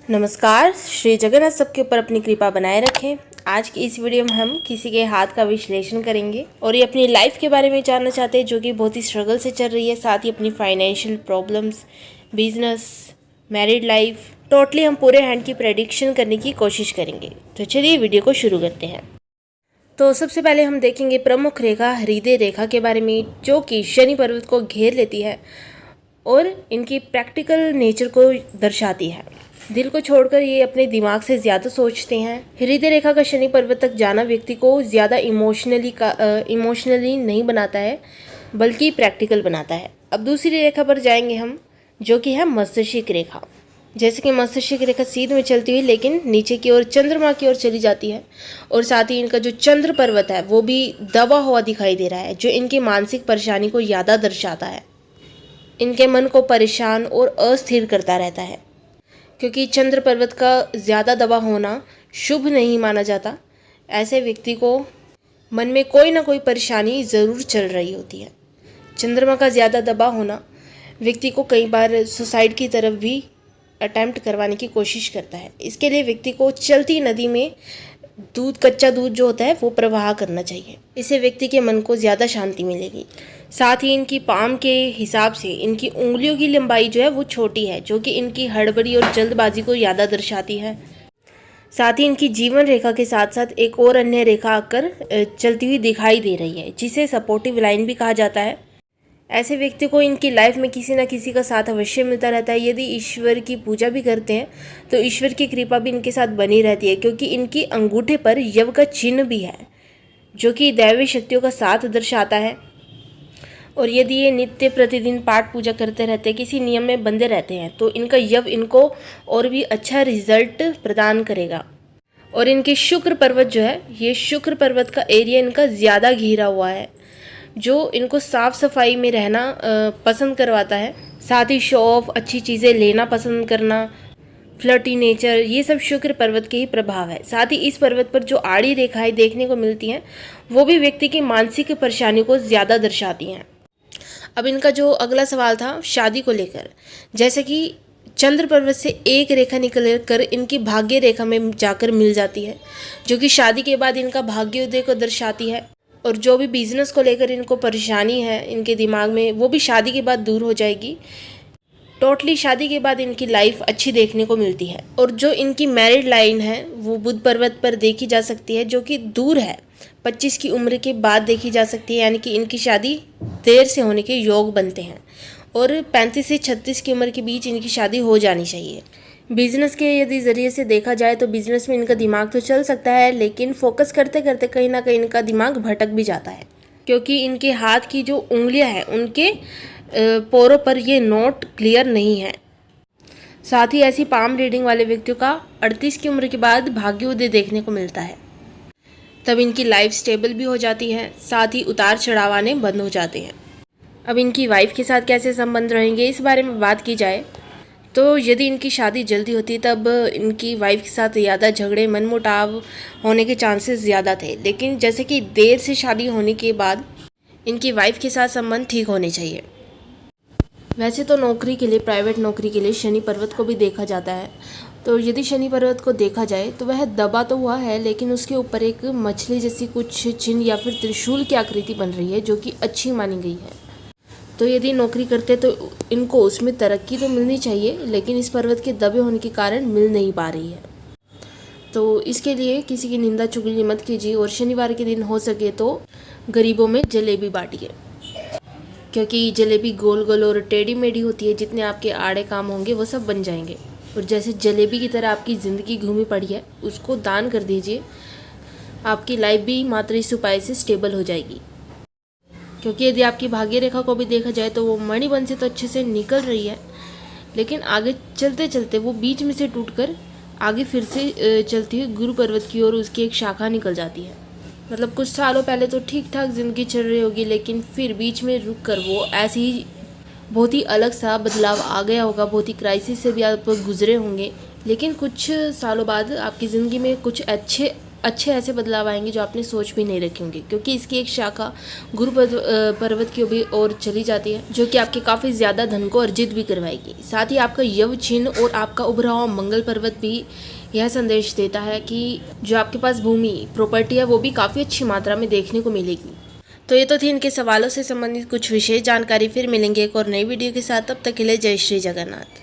नमस्कार। श्री जगन्नाथ सबके ऊपर अपनी कृपा बनाए रखें। आज की इस वीडियो में हम किसी के हाथ का विश्लेषण करेंगे और ये अपनी लाइफ के बारे में जानना चाहते हैं जो कि बहुत ही स्ट्रगल से चल रही है, साथ ही अपनी financial problems, business, married life, totally हम पूरे हैंड की प्रेडिक्शन करने की कोशिश करेंगे। तो चलिए वीडियो को शुरू करते हैं। तो सबसे पहले हम देखेंगे प्रमुख रेखा हृदय रेखा के बारे में, जो कि शनि पर्वत को घेर लेती है और इनकी प्रैक्टिकल नेचर को दर्शाती है। दिल को छोड़कर ये अपने दिमाग से ज़्यादा सोचते हैं। हृदय रेखा का शनि पर्वत तक जाना व्यक्ति को ज़्यादा इमोशनली नहीं बनाता है, बल्कि प्रैक्टिकल बनाता है। अब दूसरी रेखा पर जाएंगे हम, जो कि है मस्तिष्क रेखा। जैसे कि मस्तिष्क रेखा सीध में चलती हुई लेकिन नीचे की ओर चंद्रमा की ओर चली जाती है, और साथ ही इनका जो चंद्र पर्वत है वो भी दबा हुआ दिखाई दे रहा है, जो इनकी मानसिक परेशानी को ज़्यादा दर्शाता है। इनके मन को परेशान और अस्थिर करता रहता है, क्योंकि चंद्र पर्वत का ज़्यादा दबा होना शुभ नहीं माना जाता। ऐसे व्यक्ति को मन में कोई ना कोई परेशानी ज़रूर चल रही होती है। चंद्रमा का ज़्यादा दबा होना व्यक्ति को कई बार सुसाइड की तरफ भी अटेम्प्ट करवाने की कोशिश करता है। इसके लिए व्यक्ति को चलती नदी में कच्चा दूध जो होता है वो प्रवाह करना चाहिए। इससे व्यक्ति के मन को ज़्यादा शांति मिलेगी। साथ ही इनकी पाम के हिसाब से इनकी उंगलियों की लंबाई जो है वो छोटी है, जो कि इनकी हड़बड़ी और जल्दबाजी को ज़्यादा दर्शाती है। साथ ही इनकी जीवन रेखा के साथ साथ एक और अन्य रेखा आकर चलती हुई दिखाई दे रही है, जिसे सपोर्टिव लाइन भी कहा जाता है। ऐसे व्यक्ति को इनकी लाइफ में किसी न किसी का साथ अवश्य मिलता रहता है। यदि ईश्वर की पूजा भी करते हैं तो ईश्वर की कृपा भी इनके साथ बनी रहती है, क्योंकि इनकी अंगूठे पर यव का चिन्ह भी है, जो कि दैवी शक्तियों का साथ दर्शाता है। और यदि ये नित्य प्रतिदिन पाठ पूजा करते रहते हैं, किसी नियम में बंधे रहते हैं, तो इनका यव इनको और भी अच्छा रिजल्ट प्रदान करेगा। और इनके शुक्र पर्वत जो है, ये शुक्र पर्वत का एरिया इनका ज़्यादा घिरा हुआ है, जो इनको साफ सफाई में रहना पसंद करवाता है। साथ ही शो ऑफ, अच्छी चीज़ें लेना पसंद करना, फ्लर्टी नेचर, ये सब शुक्र पर्वत के ही प्रभाव है। साथ ही इस पर्वत पर जो आड़ी रेखाएं देखने को मिलती हैं वो भी व्यक्ति की मानसिक परेशानी को ज़्यादा दर्शाती हैं। अब इनका जो अगला सवाल था शादी को लेकर, जैसे कि चंद्र पर्वत से एक रेखा निकल कर इनकी भाग्य रेखा में जाकर मिल जाती है, जो कि शादी के बाद इनका भाग्योदय को दर्शाती है। और जो भी बिजनेस को लेकर इनको परेशानी है इनके दिमाग में, वो भी शादी के बाद दूर हो जाएगी। टोटली शादी के बाद इनकी लाइफ अच्छी देखने को मिलती है। और जो इनकी मैरिड लाइन है वो बुध पर्वत पर देखी जा सकती है, जो कि दूर है, 25 की उम्र के बाद देखी जा सकती है, यानी कि इनकी शादी देर से होने के योग बनते हैं। और 35 से 36 की उम्र के बीच इनकी शादी हो जानी चाहिए। बिजनेस के यदि ज़रिए से देखा जाए तो बिजनेस में इनका दिमाग तो चल सकता है, लेकिन फोकस करते करते कहीं ना कहीं इनका दिमाग भटक भी जाता है, क्योंकि इनके हाथ की जो उंगलियां हैं उनके पोरों पर ये नोट क्लियर नहीं है। साथ ही ऐसी पाम रीडिंग वाले व्यक्तियों का 38 की उम्र के बाद भाग्योदय देखने को मिलता है। तब इनकी लाइफ स्टेबल भी हो जाती है, साथ ही उतार चढ़ाव आने बंद हो जाते हैं। अब इनकी वाइफ के साथ कैसे संबंध रहेंगे, इस बारे में बात की जाए तो यदि इनकी शादी जल्दी होती तब इनकी वाइफ के साथ ज़्यादा झगड़े, मनमुटाव होने के चांसेस ज़्यादा थे। लेकिन जैसे कि देर से शादी होने के बाद इनकी वाइफ के साथ संबंध ठीक होने चाहिए। वैसे तो नौकरी के लिए, प्राइवेट नौकरी के लिए शनि पर्वत को भी देखा जाता है। तो यदि शनि पर्वत को देखा जाए तो वह दबा तो हुआ है, लेकिन उसके ऊपर एक मछली जैसी कुछ चिन्ह या फिर त्रिशूल की आकृति बन रही है, जो कि अच्छी मानी गई है। तो यदि नौकरी करते तो इनको उसमें तरक्की तो मिलनी चाहिए, लेकिन इस पर्वत के दबे होने के कारण मिल नहीं पा रही है। तो इसके लिए किसी की निंदा चुगली मत कीजिए, और शनिवार के दिन हो सके तो गरीबों में जलेबी बांटिए, क्योंकि जलेबी गोल गोल और टेढ़ी मेढ़ी होती है। जितने आपके आड़े काम होंगे वो सब बन जाएंगे। और जैसे जलेबी की तरह आपकी ज़िंदगी घूमी पड़ी है, उसको दान कर दीजिए। आपकी लाइफ भी मात्र इस उपाय से स्टेबल हो जाएगी। क्योंकि यदि आपकी भाग्य रेखा को भी देखा जाए तो वो मणिबंध से तो अच्छे से निकल रही है, लेकिन आगे चलते चलते वो बीच में से टूटकर आगे फिर से चलती हुई गुरु पर्वत की ओर उसकी एक शाखा निकल जाती है। मतलब कुछ सालों पहले तो ठीक ठाक ज़िंदगी चल रही होगी, लेकिन फिर बीच में रुक कर वो ऐसे ही बहुत ही अलग सा बदलाव आ गया होगा। बहुत ही क्राइसिस से भी आप गुजरे होंगे, लेकिन कुछ सालों बाद आपकी ज़िंदगी में कुछ अच्छे अच्छे ऐसे बदलाव आएंगे जो आपने सोच भी नहीं रखे होंगे, क्योंकि इसकी एक शाखा गुरु पर्वत की भी ओर चली जाती है, जो कि आपके काफ़ी ज़्यादा धन को अर्जित भी करवाएगी। साथ ही आपका यव चिन्ह और आपका उभरा हुआ मंगल पर्वत भी यह संदेश देता है कि जो आपके पास भूमि प्रॉपर्टी है वो भी काफ़ी अच्छी मात्रा में देखने को मिलेगी। तो ये तो थी इनके सवालों से संबंधित कुछ विशेष जानकारी। फिर मिलेंगे एक और नई वीडियो के साथ, तब तक के लिए जय श्री जगन्नाथ।